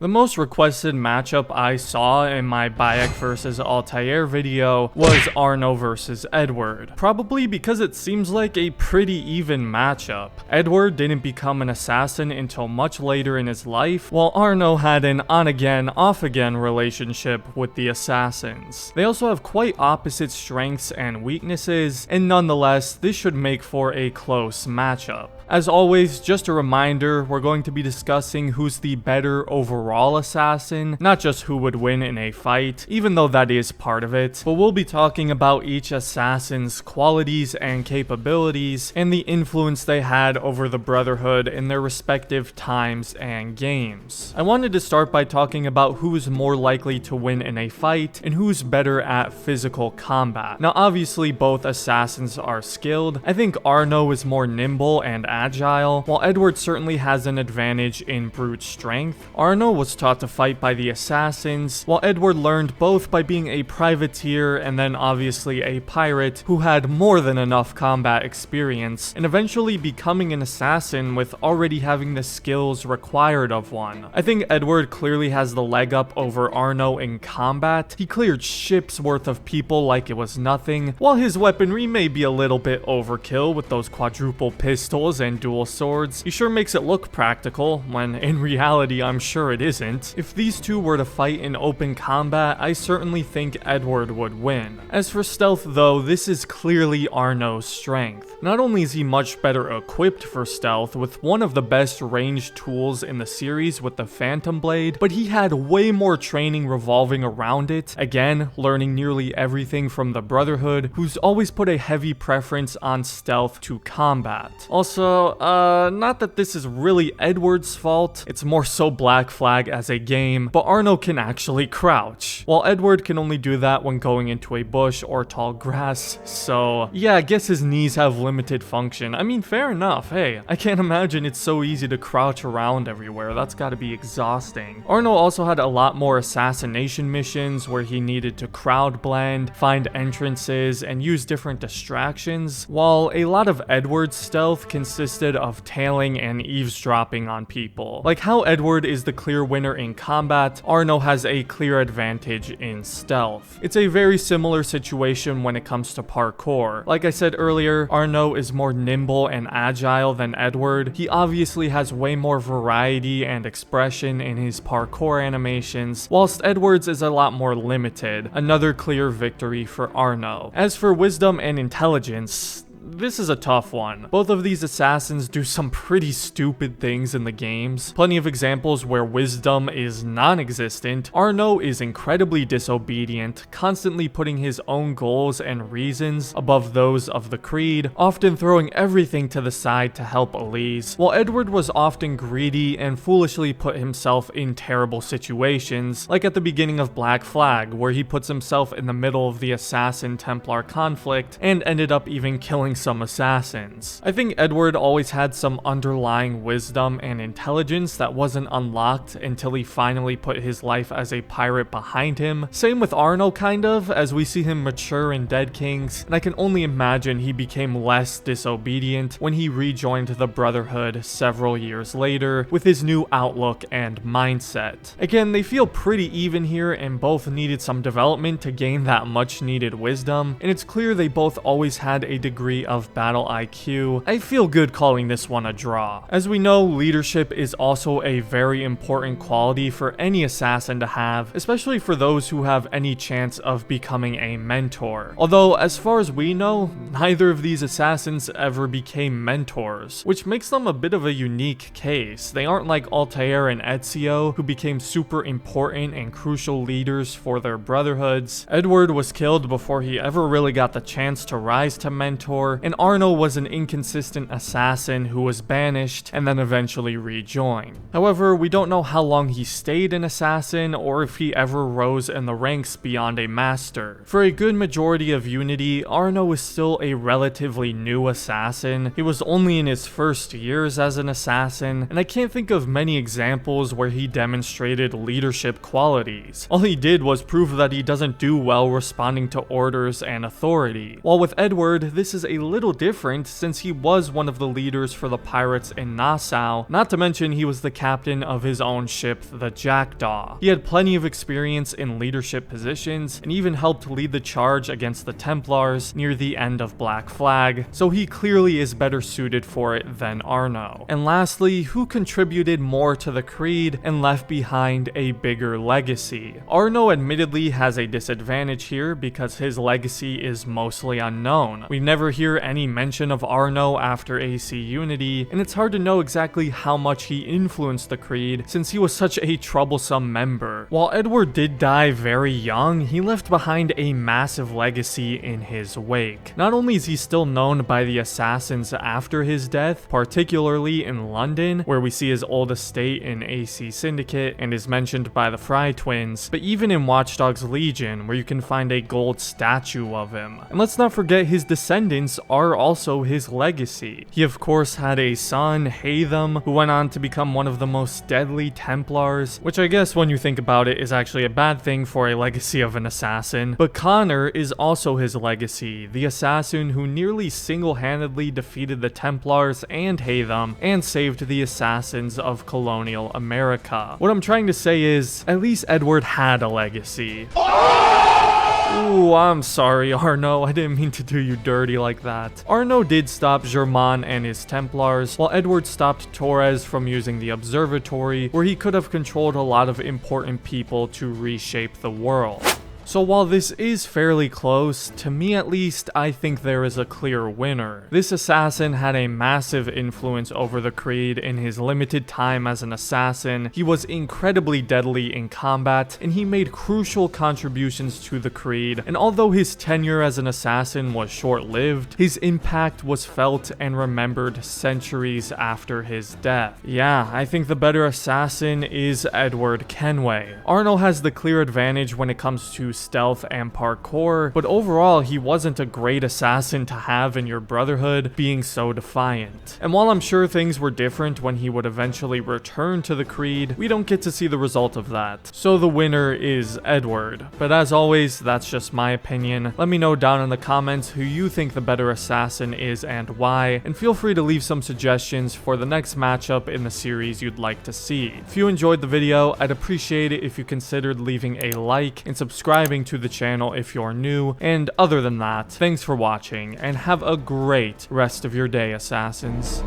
The most requested matchup I saw in my Bayek vs Altair video was Arno vs Edward, probably because it seems like a pretty even matchup. Edward didn't become an assassin until much later in his life, while Arno had an on-again, off-again relationship with the assassins. They also have quite opposite strengths and weaknesses, and nonetheless, this should make for a close matchup. As always, just a reminder, we're going to be discussing who's the better overall assassin, not just who would win in a fight, even though that is part of it, but we'll be talking about each assassin's qualities and capabilities, and the influence they had over the Brotherhood in their respective times and games. I wanted to start by talking about who's more likely to win in a fight, and who's better at physical combat. Now obviously both assassins are skilled. I think Arno is more nimble and agile, while Edward certainly has an advantage in brute strength. Arno was taught to fight by the assassins, while Edward learned both by being a privateer and then obviously a pirate who had more than enough combat experience, and eventually becoming an assassin with already having the skills required of one. I think Edward clearly has the leg up over Arno in combat. He cleared ships worth of people like it was nothing, while his weaponry may be a little bit overkill with those quadruple pistols and dual swords. He sure makes it look practical, when in reality I'm sure it isn't. If these two were to fight in open combat, I certainly think Edward would win. As for stealth though, this is clearly Arno's strength. Not only is he much better equipped for stealth with one of the best ranged tools in the series with the Phantom Blade, but he had way more training revolving around it, again learning nearly everything from the Brotherhood, who's always put a heavy preference on stealth to combat. Also, not that this is really Edward's fault, it's more so Black Flag as a game, but Arno can actually crouch, while Edward can only do that when going into a bush or tall grass, so yeah, I guess his knees have limited function. I mean, fair enough, hey, I can't imagine it's so easy to crouch around everywhere, that's gotta be exhausting. Arno also had a lot more assassination missions where he needed to crowd blend, find entrances, and use different distractions, while a lot of Edward's stealth consisted of tailing and eavesdropping on people. Like how Edward is the clear winner in combat, Arno has a clear advantage in stealth. It's a very similar situation when it comes to parkour. Like I said earlier, Arno is more nimble and agile than Edward. He obviously has way more variety and expression in his parkour animations, whilst Edward's is a lot more limited. Another clear victory for Arno. As for wisdom and intelligence, this is a tough one. Both of these assassins do some pretty stupid things in the games. Plenty of examples where wisdom is non-existent. Arno is incredibly disobedient, constantly putting his own goals and reasons above those of the Creed, often throwing everything to the side to help Elise, while Edward was often greedy and foolishly put himself in terrible situations, like at the beginning of Black Flag, where he puts himself in the middle of the Assassin-Templar conflict and ended up even killing some assassins. I think Edward always had some underlying wisdom and intelligence that wasn't unlocked until he finally put his life as a pirate behind him. Same with Arno kind of, as we see him mature in Dead Kings, and I can only imagine he became less disobedient when he rejoined the Brotherhood several years later with his new outlook and mindset. Again, they feel pretty even here and both needed some development to gain that much needed wisdom, and it's clear they both always had a degree of battle IQ. I feel good calling this one a draw. As we know, leadership is also a very important quality for any assassin to have, especially for those who have any chance of becoming a mentor. Although, as far as we know, neither of these assassins ever became mentors, which makes them a bit of a unique case. They aren't like Altair and Ezio, who became super important and crucial leaders for their brotherhoods. Edward was killed before he ever really got the chance to rise to mentor, and Arno was an inconsistent assassin who was banished and then eventually rejoined. However, we don't know how long he stayed an assassin or if he ever rose in the ranks beyond a master. For a good majority of Unity, Arno is still a relatively new assassin. He was only in his first years as an assassin, and I can't think of many examples where he demonstrated leadership qualities. All he did was prove that he doesn't do well responding to orders and authority. While with Edward, this is a little different since he was one of the leaders for the pirates in Nassau, not to mention he was the captain of his own ship, the Jackdaw. He had plenty of experience in leadership positions and even helped lead the charge against the Templars near the end of Black Flag, so he clearly is better suited for it than Arno. And lastly, who contributed more to the creed and left behind a bigger legacy? Arno admittedly has a disadvantage here because his legacy is mostly unknown. We never hear any mention of Arno after AC Unity, and it's hard to know exactly how much he influenced the creed since he was such a troublesome member. While Edward did die very young, he left behind a massive legacy in his wake. Not only is he still known by the assassins after his death, particularly in London, where we see his old estate in AC Syndicate and is mentioned by the Fry twins, but even in Watch Dogs Legion, where you can find a gold statue of him. And let's not forget his descendants are also his legacy. He of course had a son, Haytham, who went on to become one of the most deadly Templars, which I guess when you think about it is actually a bad thing for a legacy of an assassin. But Connor is also his legacy, the assassin who nearly single-handedly defeated the Templars and Haytham and saved the assassins of colonial America. What I'm trying to say is, at least Edward had a legacy. Ooh, I'm sorry, Arno. I didn't mean to do you dirty like that. Arno did stop Germain and his Templars, while Edward stopped Torres from using the observatory, where he could have controlled a lot of important people to reshape the world. So while this is fairly close, to me at least, I think there is a clear winner. This assassin had a massive influence over the Creed in his limited time as an assassin. He was incredibly deadly in combat, and he made crucial contributions to the Creed, and although his tenure as an assassin was short-lived, his impact was felt and remembered centuries after his death. Yeah, I think the better assassin is Edward Kenway. Arno has the clear advantage when it comes to stealth and parkour, but overall he wasn't a great assassin to have in your Brotherhood, being so defiant. And while I'm sure things were different when he would eventually return to the Creed, we don't get to see the result of that. So the winner is Edward. But as always, that's just my opinion. Let me know down in the comments who you think the better assassin is and why, and feel free to leave some suggestions for the next matchup in the series you'd like to see. If you enjoyed the video, I'd appreciate it if you considered leaving a like and subscribing to the channel if you're new, and other than that, thanks for watching, and have a great rest of your day, assassins.